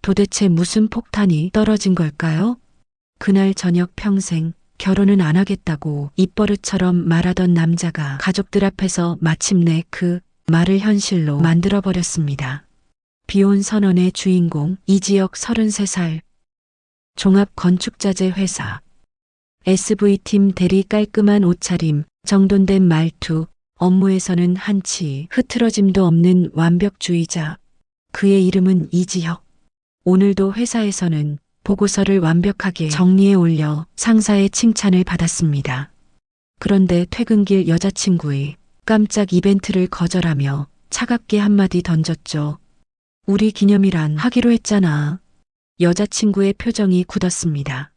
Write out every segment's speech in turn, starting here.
도대체 무슨 폭탄이 떨어진 걸까요? 그날 저녁 평생 결혼은 안 하겠다고 입버릇처럼 말하던 남자가 가족들 앞에서 마침내 그 말을 현실로 만들어버렸습니다. 비혼 선언의 주인공 이지혁 33살. 종합건축자재 회사. SV팀 대리 깔끔한 옷차림, 정돈된 말투, 업무에서는 한치 흐트러짐도 없는 완벽주의자. 그의 이름은 이지혁. 오늘도 회사에서는 보고서를 완벽하게 정리해 올려 상사의 칭찬을 받았습니다. 그런데 퇴근길 여자친구의 깜짝 이벤트를 거절하며 차갑게 한마디 던졌죠. 우리 기념일안 하기로 했잖아. 여자친구의 표정이 굳었습니다.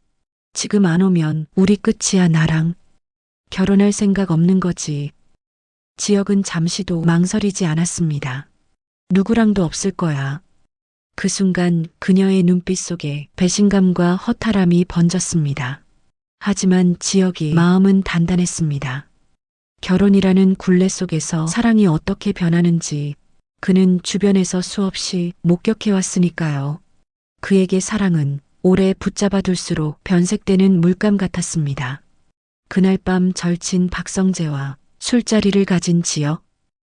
지금 안 오면 우리 끝이야. 나랑 결혼할 생각 없는 거지. 지혁은 잠시도 망설이지 않았습니다. 누구랑도 없을 거야. 그 순간 그녀의 눈빛 속에 배신감과 허탈함이 번졌습니다. 하지만 지혁이 마음은 단단했습니다. 결혼이라는 굴레 속에서 사랑이 어떻게 변하는지 그는 주변에서 수없이 목격해왔으니까요. 그에게 사랑은 오래 붙잡아둘수록 변색되는 물감 같았습니다. 그날 밤 절친 박성재와 술자리를 가진 지혁.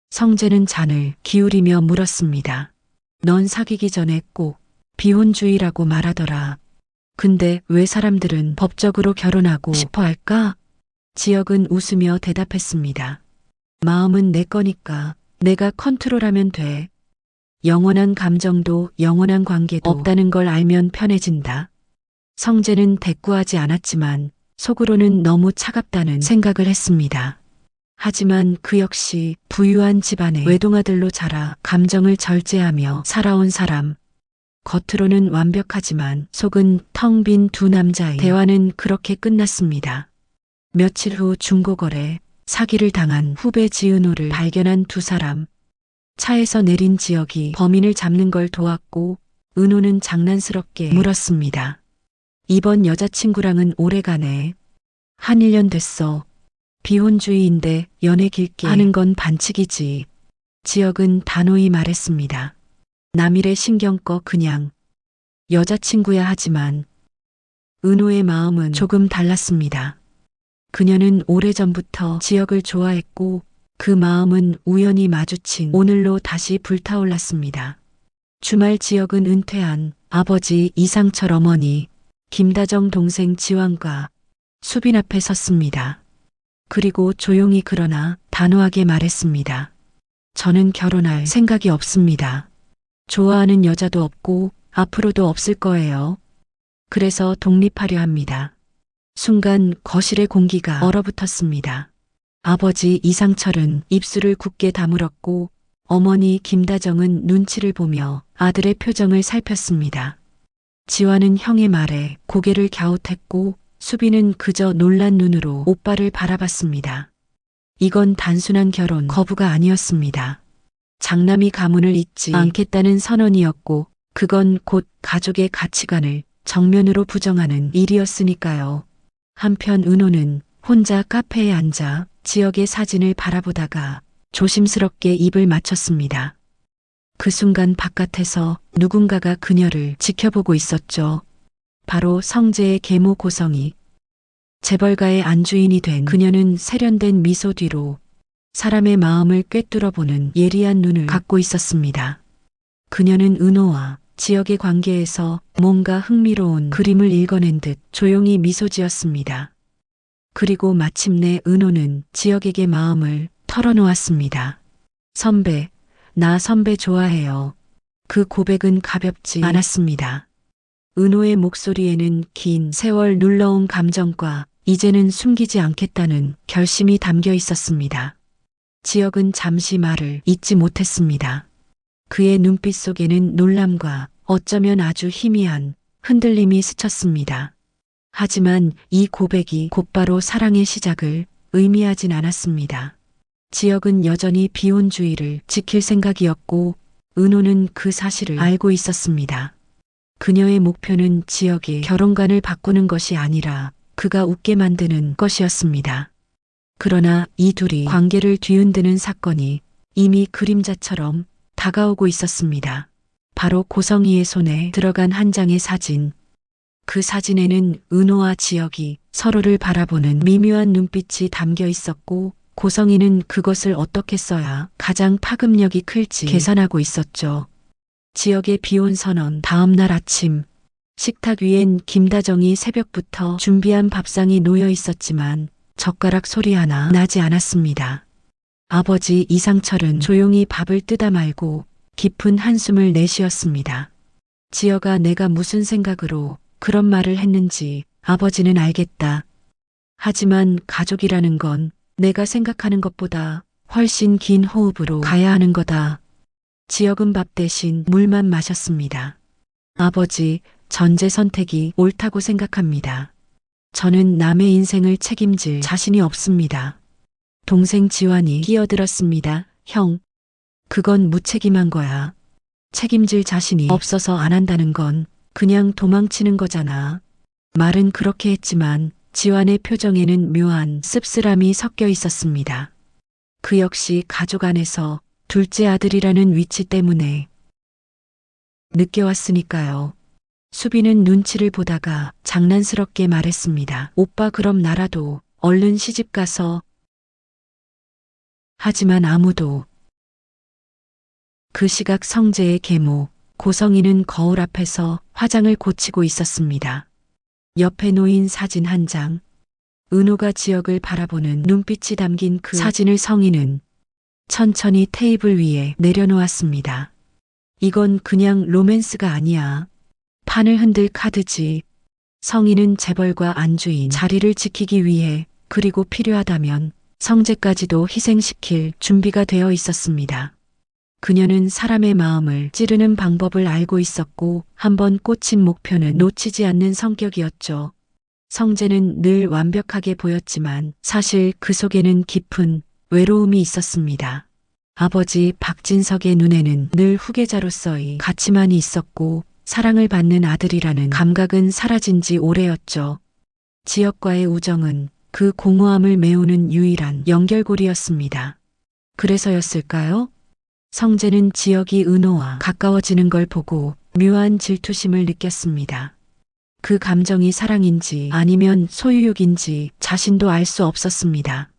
성재는 잔을 기울이며 물었습니다. 넌 사귀기 전에 꼭 비혼주의라고 말하더라. 근데 왜 사람들은 법적으로 결혼하고 싶어 할까? 지혁은 웃으며 대답했습니다. 마음은 내 거니까 내가 컨트롤하면 돼. 영원한 감정도 영원한 관계도 없다는 걸 알면 편해진다. 성재는 대꾸하지 않았지만 속으로는 너무 차갑다는 생각을 했습니다. 하지만 그 역시 부유한 집안의 외동아들로 자라 감정을 절제하며 살아온 사람. 겉으로는 완벽하지만 속은 텅 빈 두 남자의 대화는 그렇게 끝났습니다. 며칠 후 중고거래, 사기를 당한 후배 지은호를 발견한 두 사람. 차에서 내린 지혁이 범인을 잡는 걸 도왔고 은호는 장난스럽게 물었습니다. 이번 여자친구랑은 오래가네. 한 1년 됐어. 비혼주의인데 연애 길게 하는 건 반칙이지. 지혁은 단호히 말했습니다. 남일의 신경 꺼 그냥. 여자친구야 하지만 은호의 마음은 조금 달랐습니다. 그녀는 오래전부터 지혁을 좋아했고 그 마음은 우연히 마주친 오늘로 다시 불타올랐습니다. 주말 지혁은 은퇴한 아버지 이상철 어머니, 김다정 동생 지환과 수빈 앞에 섰습니다. 그리고 조용히 그러나 단호하게 말했습니다. 저는 결혼할 생각이 없습니다. 좋아하는 여자도 없고 앞으로도 없을 거예요. 그래서 독립하려 합니다. 순간 거실의 공기가 얼어붙었습니다. 아버지 이상철은 입술을 굳게 다물었고 어머니 김다정은 눈치를 보며 아들의 표정을 살폈습니다. 지환은 형의 말에 고개를 갸웃했고 수빈은 그저 놀란 눈으로 오빠를 바라봤습니다. 이건 단순한 결혼 거부가 아니었습니다. 장남이 가문을 잇지 않겠다는 선언이었고 그건 곧 가족의 가치관을 정면으로 부정하는 일이었으니까요. 한편 은호는 혼자 카페에 앉아 지혁의 사진을 바라보다가 조심스럽게 입을 맞췄습니다. 그 순간 바깥에서 누군가가 그녀를 지켜보고 있었죠. 바로 성재의 계모 고성이. 재벌가의 안주인이 된 그녀는 세련된 미소 뒤로 사람의 마음을 꿰뚫어보는 예리한 눈을 갖고 있었습니다. 그녀는 은호와 지혁의 관계에서 뭔가 흥미로운 그림을 읽어낸 듯 조용히 미소 지었습니다. 그리고 마침내 은호는 지혁에게 마음을 털어놓았습니다. 선배, 나 선배 좋아해요. 그 고백은 가볍지 않았습니다. 은호의 목소리에는 긴 세월 눌러온 감정과 이제는 숨기지 않겠다는 결심이 담겨 있었습니다. 지혁은 잠시 말을 잇지 못했습니다. 그의 눈빛 속에는 놀람과 어쩌면 아주 희미한 흔들림이 스쳤습니다. 하지만 이 고백이 곧바로 사랑의 시작을 의미하진 않았습니다. 지혁은 여전히 비혼주의를 지킬 생각이었고 은호는 그 사실을 알고 있었습니다. 그녀의 목표는 지혁의 결혼관을 바꾸는 것이 아니라 그가 웃게 만드는 것이었습니다. 그러나 이 둘이 관계를 뒤흔드는 사건이 이미 그림자처럼 다가오고 있었습니다. 바로 고성이의 손에 들어간 한 장의 사진. 그 사진에는 은호와 지혁이 서로를 바라보는 미묘한 눈빛이 담겨 있었고 고성이는 그것을 어떻게 써야 가장 파급력이 클지 계산하고 있었죠. 지혁의 비혼 선언 다음 날 아침 식탁 위엔 김다정이 새벽부터 준비한 밥상이 놓여 있었지만 젓가락 소리 하나 나지 않았습니다. 아버지 이상철은 조용히 밥을 뜯어 말고 깊은 한숨을 내쉬었습니다. 지혁아, 내가 무슨 생각으로 그런 말을 했는지 아버지는 알겠다. 하지만 가족이라는 건 내가 생각하는 것보다 훨씬 긴 호흡으로 가야 하는 거다. 지혁은 밥 대신 물만 마셨습니다. 아버지, 전제 선택이 옳다고 생각합니다. 저는 남의 인생을 책임질 자신이 없습니다. 동생 지환이 끼어들었습니다. 형, 그건 무책임한 거야. 책임질 자신이 없어서 안 한다는 건 그냥 도망치는 거잖아. 말은 그렇게 했지만 지환의 표정에는 묘한 씁쓸함이 섞여 있었습니다. 그 역시 가족 안에서 둘째 아들이라는 위치 때문에 느껴왔으니까요. 수빈은 눈치를 보다가 장난스럽게 말했습니다. 오빠, 그럼 나라도 얼른 시집 가서. 하지만 아무도. 그 시각 성재의 계모 고성이는 거울 앞에서 화장을 고치고 있었습니다. 옆에 놓인 사진 한 장. 은호가 지혁을 바라보는 눈빛이 담긴 그 사진을 성희는 천천히 테이블 위에 내려놓았습니다. 이건 그냥 로맨스가 아니야. 판을 흔들 카드지. 성희는 재벌과 안주인 자리를 지키기 위해, 그리고 필요하다면 성재까지도 희생시킬 준비가 되어 있었습니다. 그녀는 사람의 마음을 찌르는 방법을 알고 있었고 한번 꽂힌 목표는 놓치지 않는 성격이었죠. 성재는 늘 완벽하게 보였지만 사실 그 속에는 깊은 외로움이 있었습니다. 아버지 박진석의 눈에는 늘 후계자로서의 가치만이 있었고 사랑을 받는 아들이라는 감각은 사라진 지 오래였죠. 지역과의 우정은 그 공허함을 메우는 유일한 연결고리였습니다. 그래서였을까요? 성재는 지역이 은호와 가까워지는 걸 보고 묘한 질투심을 느꼈습니다. 그 감정이 사랑인지 아니면 소유욕인지 자신도 알 수 없었습니다.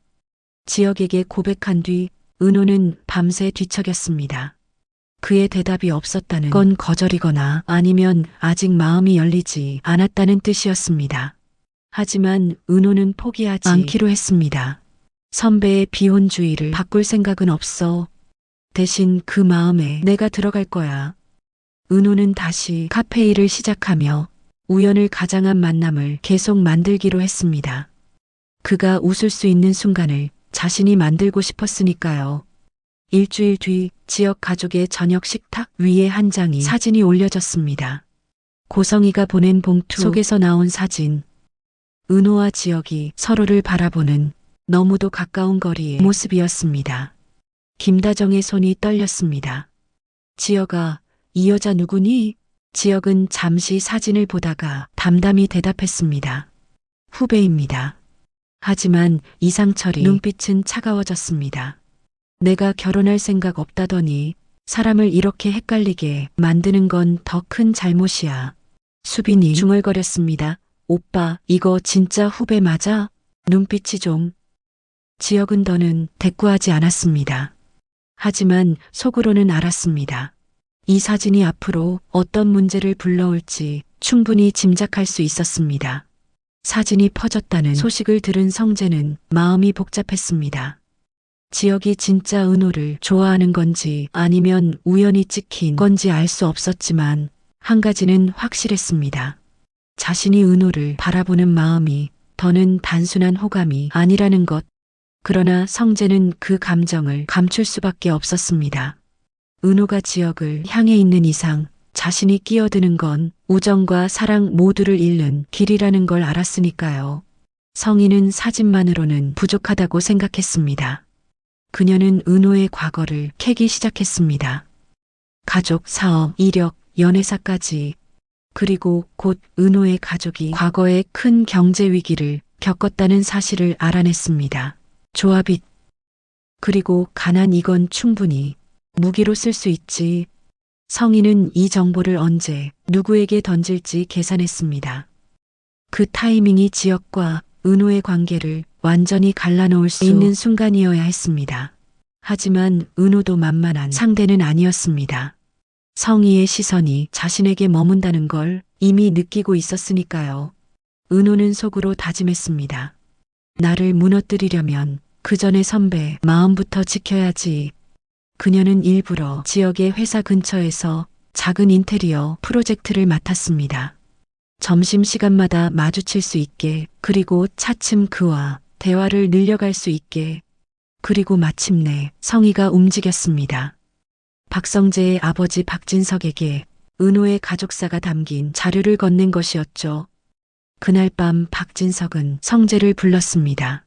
지역에게 고백한 뒤 은호는 밤새 뒤척였습니다. 그의 대답이 없었다는 건 거절이거나 아니면 아직 마음이 열리지 않았다는 뜻이었습니다. 하지만 은호는 포기하지 않기로 했습니다. 선배의 비혼주의를 바꿀 생각은 없어. 대신 그 마음에 내가 들어갈 거야. 은호는 다시 카페 일을 시작하며 우연을 가장한 만남을 계속 만들기로 했습니다. 그가 웃을 수 있는 순간을 자신이 만들고 싶었으니까요. 일주일 뒤 지역 가족의 저녁 식탁 위에 한 장의 사진이 올려졌습니다. 고성이가 보낸 봉투 속에서 나온 사진. 은호와 지역이 서로를 바라보는 너무도 가까운 거리의 모습이었습니다. 김다정의 손이 떨렸습니다. 지역아, 이 여자 누구니? 지역은 잠시 사진을 보다가 담담히 대답했습니다. 후배입니다. 하지만 이상철이 눈빛은 차가워졌습니다. 내가 결혼할 생각 없다더니 사람을 이렇게 헷갈리게 만드는 건 더 큰 잘못이야. 수빈이 중얼거렸습니다. 오빠, 이거 진짜 후배 맞아? 눈빛이 좀. 지역은 더는 대꾸하지 않았습니다. 하지만 속으로는 알았습니다. 이 사진이 앞으로 어떤 문제를 불러올지 충분히 짐작할 수 있었습니다. 사진이 퍼졌다는 소식을 들은 성재는 마음이 복잡했습니다. 지역이 진짜 은호를 좋아하는 건지 아니면 우연히 찍힌 건지 알 수 없었지만 한 가지는 확실했습니다. 자신이 은호를 바라보는 마음이 더는 단순한 호감이 아니라는 것. 그러나 성재는 그 감정을 감출 수밖에 없었습니다. 은호가 지역을 향해 있는 이상 자신이 끼어드는 건 우정과 사랑 모두를 잃는 길이라는 걸 알았으니까요. 성희는 사진만으로는 부족하다고 생각했습니다. 그녀는 은호의 과거를 캐기 시작했습니다. 가족, 사업, 이력, 연애사까지. 그리고 곧 은호의 가족이 과거에 큰 경제 위기를 겪었다는 사실을 알아냈습니다. 조합이. 그리고 가난, 이건 충분히 무기로 쓸 수 있지. 성희는 이 정보를 언제 누구에게 던질지 계산했습니다. 그 타이밍이 지역과 은호의 관계를 완전히 갈라놓을 수 있는 순간이어야 했습니다. 하지만 은호도 만만한 상대는 아니었습니다. 성희의 시선이 자신에게 머문다는 걸 이미 느끼고 있었으니까요. 은호는 속으로 다짐했습니다. 나를 무너뜨리려면 그 전에 선배 마음부터 지켜야지. 그녀는 일부러 지역의 회사 근처에서 작은 인테리어 프로젝트를 맡았습니다. 점심시간마다 마주칠 수 있게, 그리고 차츰 그와 대화를 늘려갈 수 있게. 그리고 마침내 성희가 움직였습니다. 박성재의 아버지 박진석에게 은호의 가족사가 담긴 자료를 건넨 것이었죠. 그날 밤 박진석은 성재를 불렀습니다.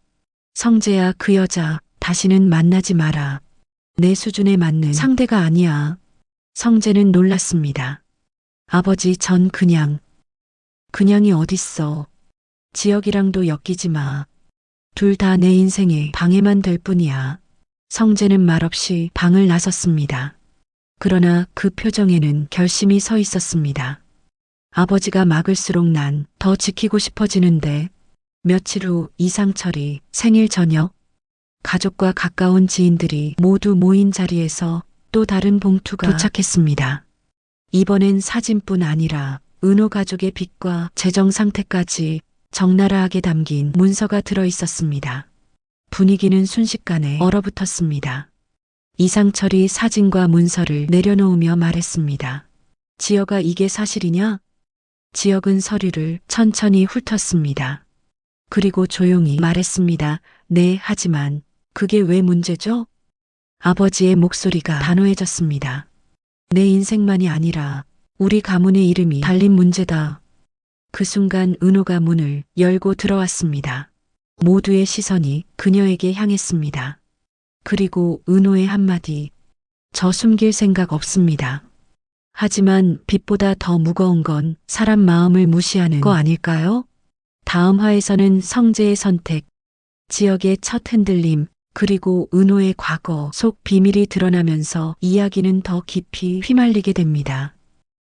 성재야, 그 여자 다시는 만나지 마라. 내 수준에 맞는 상대가 아니야. 성재는 놀랐습니다. 아버지, 전 그냥이 어딨어. 지역이랑도 엮이지 마. 둘 다 내 인생에 방해만 될 뿐이야. 성재는 말없이 방을 나섰습니다. 그러나 그 표정에는 결심이 서 있었습니다. 아버지가 막을수록 난 더 지키고 싶어지는데. 며칠 후 이상철이 생일 저녁, 가족과 가까운 지인들이 모두 모인 자리에서 또 다른 봉투가 도착했습니다. 이번엔 사진뿐 아니라 은호 가족의 빚과 재정 상태까지 적나라하게 담긴 문서가 들어 있었습니다. 분위기는 순식간에 얼어붙었습니다. 이상철이 사진과 문서를 내려놓으며 말했습니다. 지혁아, 이게 사실이냐? 지혁은 서류를 천천히 훑었습니다. 그리고 조용히 말했습니다. 네, 하지만 그게 왜 문제죠? 아버지의 목소리가 단호해졌습니다. 내 인생만이 아니라 우리 가문의 이름이 달린 문제다. 그 순간 은호가 문을 열고 들어왔습니다. 모두의 시선이 그녀에게 향했습니다. 그리고 은호의 한마디, 저 숨길 생각 없습니다. 하지만 빚보다 더 무거운 건 사람 마음을 무시하는 거 아닐까요? 다음 화에서는 성재의 선택, 지역의 첫 흔들림, 그리고 은호의 과거 속 비밀이 드러나면서 이야기는 더 깊이 휘말리게 됩니다.